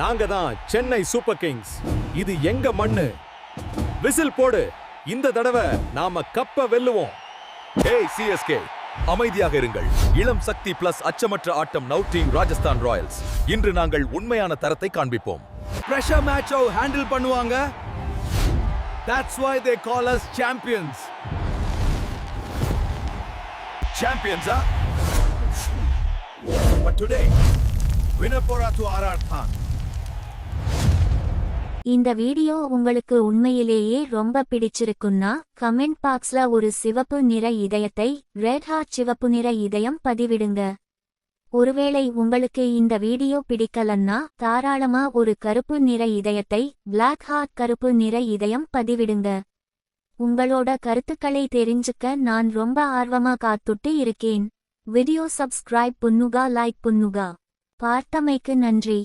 நாங்க தான் Chennai super Kings. இது எங்க மண்ணு. விசில் போடு. இந்த தடவை நாம கப்ப வெல்லுவோம். ஏய் சிஎஸ்கே, அமைதியாக இருங்கள். இளம் சக்தி பிளஸ் அச்சமற்ற ஆட்டம் நவ் டீம் ராஜஸ்தான் ராயல்ஸ். இன்று நாங்கள் உண்மையான தரத்தை காண்பிப்போம். பிரஷர் மேட்சை ஹேண்டில் பண்ணுவாங்க. That's why they call us champions. Champions, huh? But today, winner for RR Khan. இந்த வீடியோ உங்களுக்கு உண்மையிலேயே ரொம்ப பிடிச்சிருக்குன்னா கமெண்ட் பாக்ஸ்ல ஒரு சிவப்பு நிற இதயத்தை, ரெட் ஹார்ட் சிவப்பு நிற இதயம் பதிவிடுங்க. ஒருவேளை உங்களுக்கு இந்த வீடியோ பிடிக்கலன்னா தாராளமா ஒரு கருப்பு நிற இதயத்தை, பிளாக் ஹார்ட் கருப்பு நிற இதயம் பதிவிடுங்க. உங்களோட கருத்துக்களை தெரிஞ்சுக்க நான் ரொம்ப ஆர்வமா காத்துட்டு இருக்கேன். வீடியோ சப்ஸ்கிரைப் பண்ணுங்க, லைக் பண்ணுங்க. பார்த்தமைக்கு நன்றி.